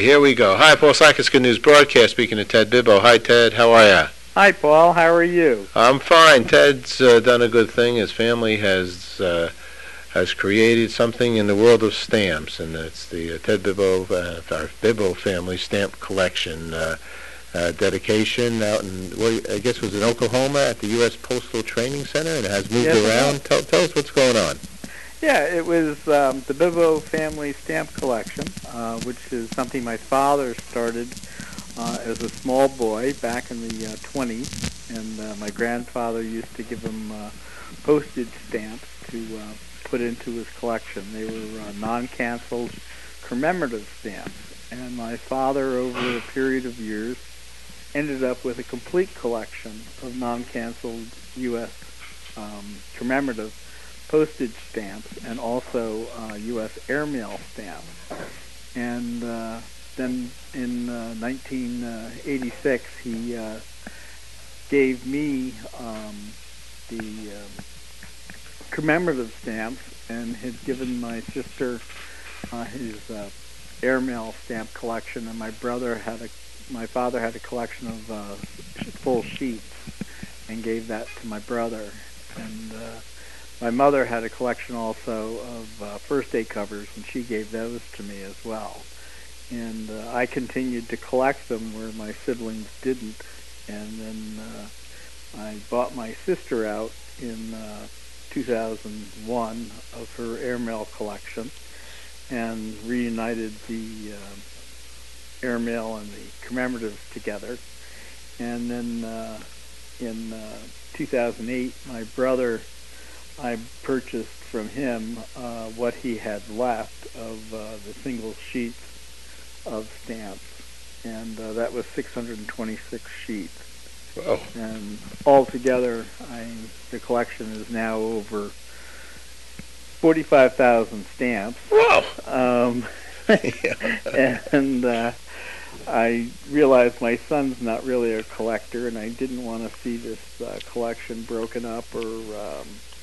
Here we go. Hi, Paul Sakis, Good News Broadcast, speaking to Ted Bibbo. Hi, Ted. How are you? Hi, Paul. How are you? I'm fine. Ted's done a good thing. His family has created something in the world of stamps, and it's the Ted Bibbo, our Bibbo Family Stamp Collection dedication out in, well, I guess it was in Oklahoma at the U.S. Postal Training Center, and it has moved around. Tell us what's going on. Yeah, it was the Bibbo Family Stamp Collection, which is something my father started as a small boy back in the 20s, and my grandfather used to give him postage stamps to put into his collection. They were non-canceled commemorative stamps, and my father, over a period of years, ended up with a complete collection of non-canceled U.S. Commemorative postage stamps and also U.S. airmail stamps. And then in 1986, he gave me the commemorative stamps and had given my sister his airmail stamp collection, and my father had a collection of full sheets and gave that to my brother. And my mother had a collection also of first day covers, and she gave those to me as well. And I continued to collect them where my siblings didn't. And then I bought my sister out in 2001 of her airmail collection and reunited the airmail and the commemoratives together. And then in 2008, my brother, I purchased from him what he had left of the single sheets of stamps, and that was 626 sheets. Wow. And altogether, the collection is now over 45,000 stamps. Wow. And I realized my son's not really a collector, and I didn't want to see this collection broken up or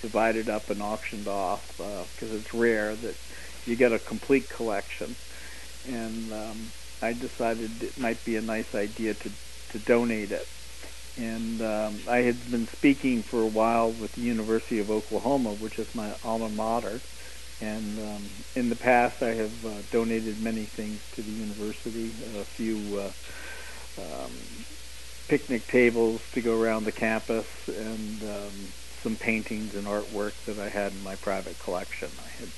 divided up and auctioned off, because it's rare that you get a complete collection. And I decided it might be a nice idea to donate it. And I had been speaking for a while with the University of Oklahoma, which is my alma mater. And in the past, I have donated many things to the university, a few picnic tables to go around the campus, and some paintings and artwork that I had in my private collection. I had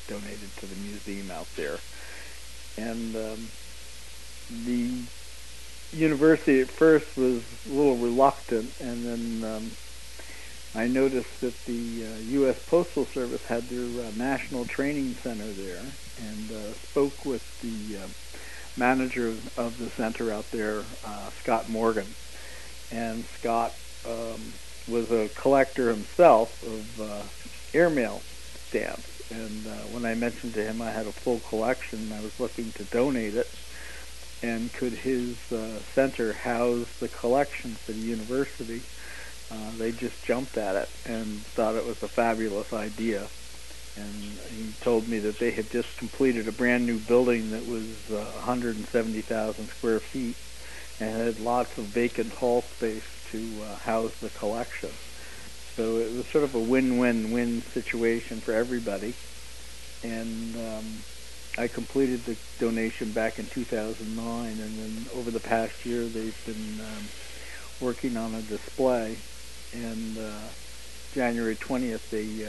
donated to the museum out there. And the university at first was a little reluctant, and then I noticed that the U.S. Postal Service had their National Training Center there, and spoke with the manager of the center out there, Scott Morgan. And Scott was a collector himself of airmail stamps. And when I mentioned to him I had a full collection, I was looking to donate it, and could his center house the collection for the university, they just jumped at it and thought it was a fabulous idea. And he told me that they had just completed a brand new building that was 170,000 square feet and had lots of vacant hall space to house the collection. So it was sort of a win-win-win situation for everybody. And I completed the donation back in 2009, and then over the past year they've been working on a display. And January 20th they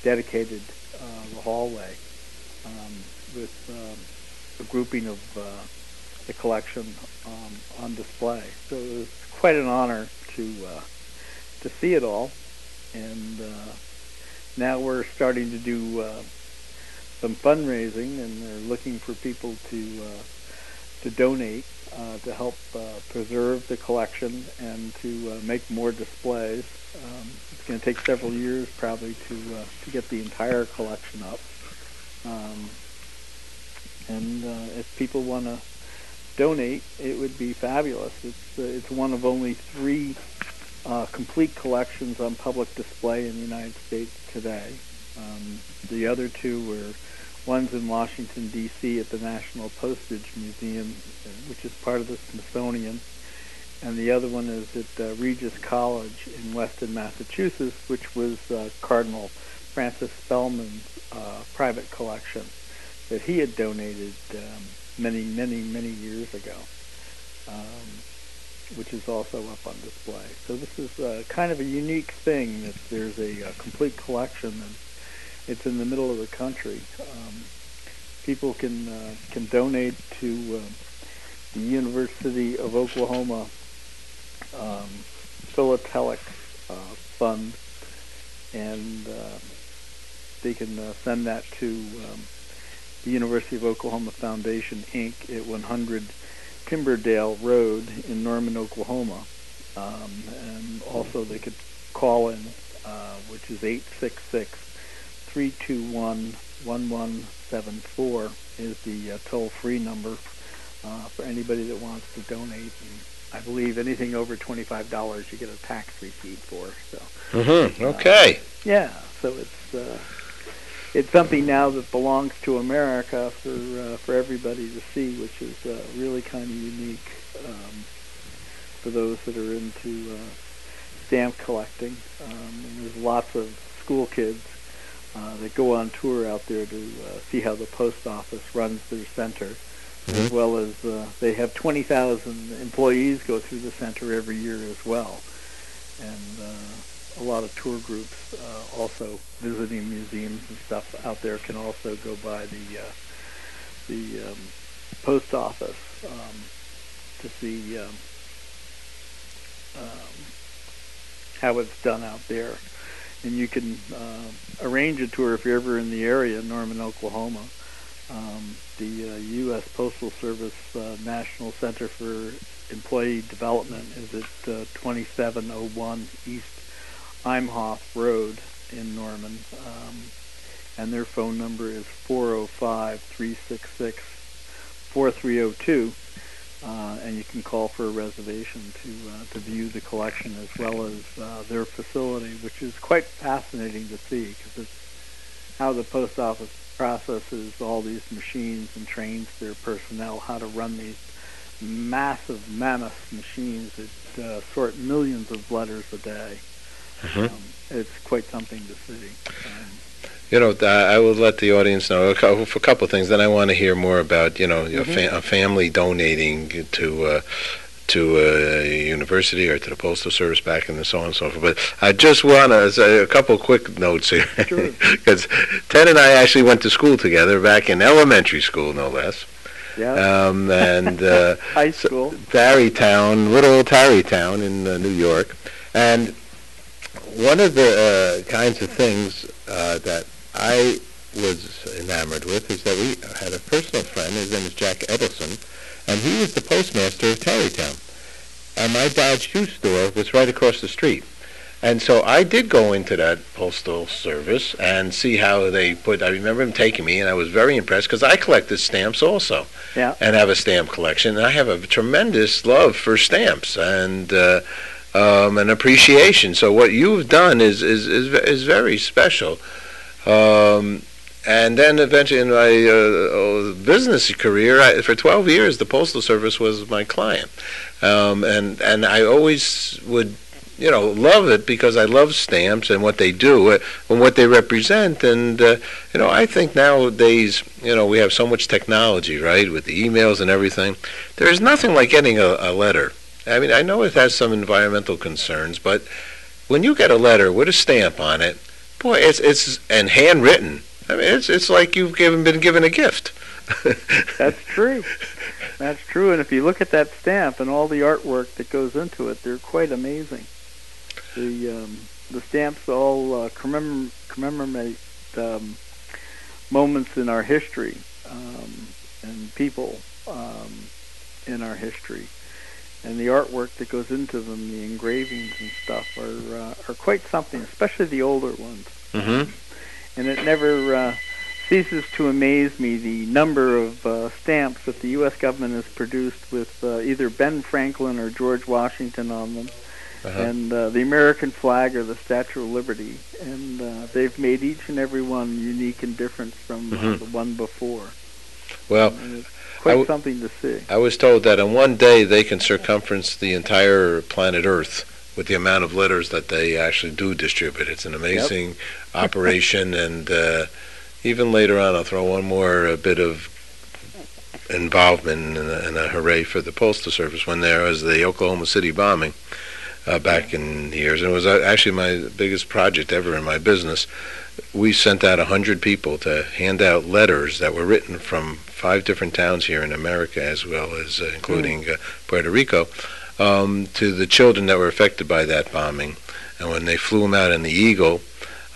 dedicated the hallway with a grouping of the collection on display. So it was quite an honor to see it all. And now we're starting to do some fundraising, and they're looking for people to donate to help preserve the collection and to make more displays. It's going to take several years probably to get the entire collection up. And if people want to donate, it would be fabulous. It's one of only 3 complete collections on public display in the United States today. The other 2 were One's in Washington, D.C. at the National Postage Museum, which is part of the Smithsonian. And the other one is at Regis College in Weston, Massachusetts, which was Cardinal Francis Spellman's private collection that he had donated many years ago, which is also up on display. So this is kind of a unique thing that there's a complete collection, and it's in the middle of the country. People can donate to the University of Oklahoma philatelic fund, and they can send that to the University of Oklahoma Foundation, Inc. at 100 Timberdale Road in Norman, Oklahoma. And also they could call in, which is 866-321-1174 is the toll-free number for anybody that wants to donate. And I believe anything over $25 you get a tax receipt for. So. Okay. Yeah. So it's something now that belongs to America for everybody to see, which is really kind of unique for those that are into stamp collecting. And there's lots of school kids that go on tour out there to see how the post office runs their center, as well as they have 20,000 employees go through the center every year as well. And a lot of tour groups also visiting museums and stuff out there can also go by the post office to see how it's done out there. And you can arrange a tour if you're ever in the area, Norman, Oklahoma. The U.S. Postal Service National Center for Employee Development is at 2701 East Imhoff Road in Norman, and their phone number is 405-366-4302, and you can call for a reservation to view the collection as well as their facility, which is quite fascinating to see because it's how the post office processes all these machines and trains their personnel how to run these massive, mammoth machines that sort millions of letters a day. It's quite something to see. I will let the audience know a couple of things. Then I want to hear more about, a family donating to a university or to the Postal Service back and so on and so forth. But I just want to say a couple of quick notes here. Sure. Because Ted and I actually went to school together back in elementary school, no less. Yeah. And high school. Tarrytown, little old Tarrytown in New York. And one of the kinds of things that I was enamored with is that we had a personal friend. His name is Jack Edelson, and he was the postmaster of Tarrytown. And my dad's shoe store was right across the street. And so I did go into that postal service and see how they put. I remember him taking me, and I was very impressed because I collected stamps also, and have a stamp collection. And I have a tremendous love for stamps and an appreciation. So what you've done is very special. And then eventually in my business career, for 12 years, the Postal Service was my client. And I always would, love it because I love stamps and what they do and what they represent. And, I think nowadays, we have so much technology, right, with the emails and everything. There's nothing like getting a letter. I mean, I know it has some environmental concerns, but when you get a letter with a stamp on it, boy, it's and handwritten. I mean, it's like you've been given a gift. That's true. That's true. And if you look at that stamp and all the artwork that goes into it, they're quite amazing. The stamps all commemorate moments in our history and people in our history. And the artwork that goes into them, the engravings and stuff, are quite something, especially the older ones. And it never ceases to amaze me the number of stamps that the U.S. government has produced with either Ben Franklin or George Washington on them, and the American flag or the Statue of Liberty, and they've made each and every one unique and different from the one before. Well, and it's quite something to see. I was told that in one day they can circumference the entire planet Earth with the amount of letters that they actually do distribute. It's an amazing operation, and even later on I'll throw one more bit of involvement and a hooray for the Postal Service when there was the Oklahoma City bombing back in the years. And it was actually my biggest project ever in my business. We sent out 100 people to hand out letters that were written from 5 different towns here in America, as well as including Puerto Rico, to the children that were affected by that bombing. And when they flew them out in the Eagle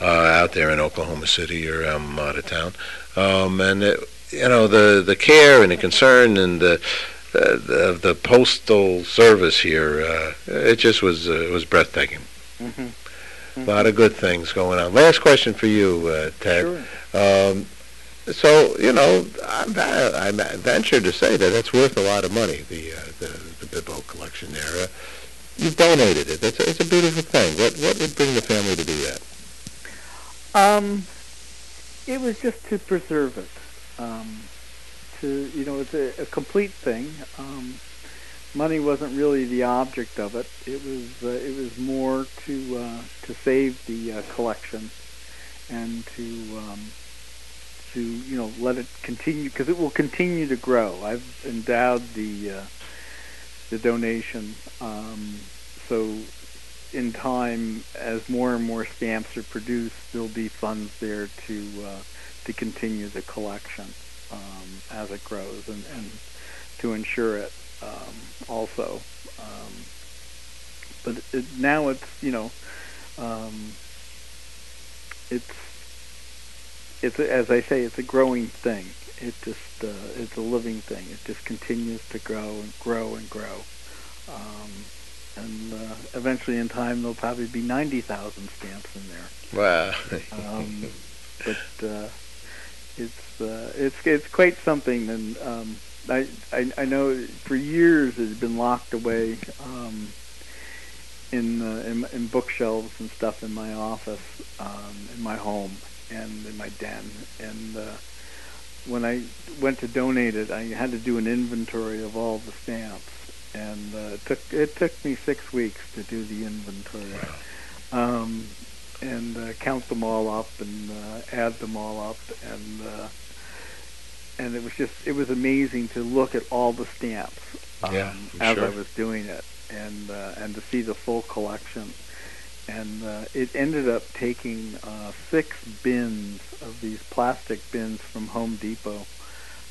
out there in Oklahoma City or out of town, and the care and the concern and the postal service here, it just was breathtaking. A lot of good things going on. Last question for you, Ted. Sure. So, I venture to say that that's worth a lot of money, the Bibbo collection there. You've donated it. It's a beautiful thing. What would bring the family to do that? It was just to preserve it. It's a complete thing. Money wasn't really the object of it. It was more to save the collection and to let it continue, because it will continue to grow. I've endowed the donation, so in time, as more and more stamps are produced, there'll be funds there to continue the collection as it grows, and to insure it also. But now it's it's as I say, it's a growing thing. It's a living thing. It just continues to grow and grow and grow. And eventually, in time, there'll probably be 90,000 stamps in there. Wow! But it's quite something, and I know for years it had been locked away in bookshelves and stuff in my office, in my home, and in my den. And when I went to donate it, I had to do an inventory of all the stamps, and it took me 6 weeks to do the inventory. Wow. And count them all up and add them all up, and it was amazing to look at all the stamps as I was doing it, and to see the full collection. And it ended up taking 6 bins of these plastic bins from Home Depot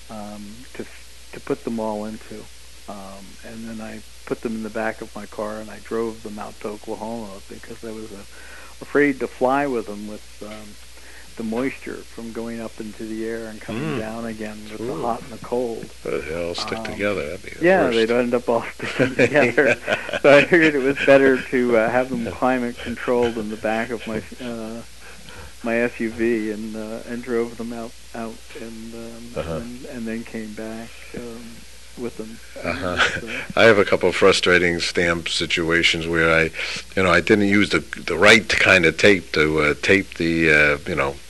to put them all into. And then I put them in the back of my car, and I drove them out to Oklahoma, because I was afraid to fly with them with the moisture from going up into the air and coming down again with the hot and the cold. But they all stick together. That'd be the worst. They'd end up all sticking together. So I figured it was better to have them climate controlled in the back of my my SUV, and drove them out and then came back with them. I have a couple of frustrating stamp situations where I didn't use the right kind of tape to tape the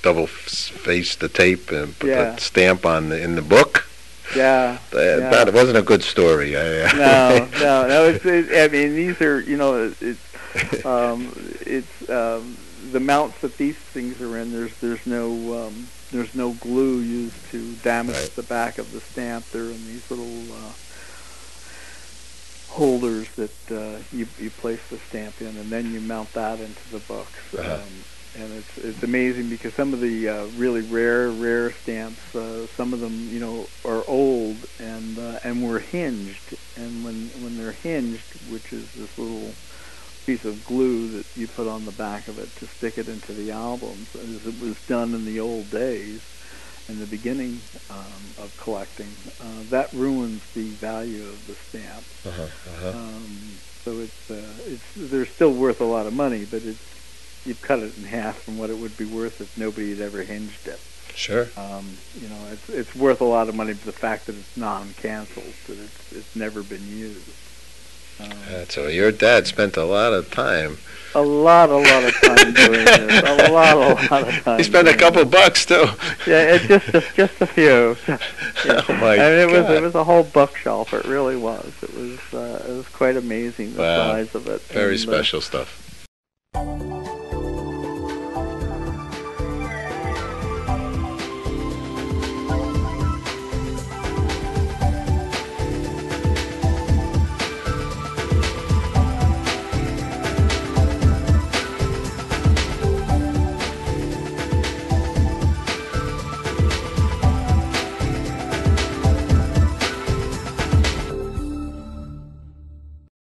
double face the tape and put the stamp in the book. That wasn't a good story. No. I mean, these are it's the mounts that these things are in. There's no glue used to damage the back of the stamp. They're in these little holders that you place the stamp in, and then you mount that into the books. And it's amazing, because some of the really rare stamps, some of them are old and were hinged, and when they're hinged, which is this little piece of glue that you put on the back of it to stick it into the albums, as it was done in the old days, in the beginning of collecting, that ruins the value of the stamp. So they're still worth a lot of money, but you've cut it in half from what it would be worth if nobody had ever hinged it. Sure. It's worth a lot of money for the fact that it's non-canceled, that it's never been used. So your dad spent a lot of time. A lot of time doing this. A lot of time. He spent a couple bucks too. Yeah, just a few. Yeah. Oh my I mean, God. it was a whole bookshelf. It really was. It was quite amazing the Wow. size of it. Very And, special stuff.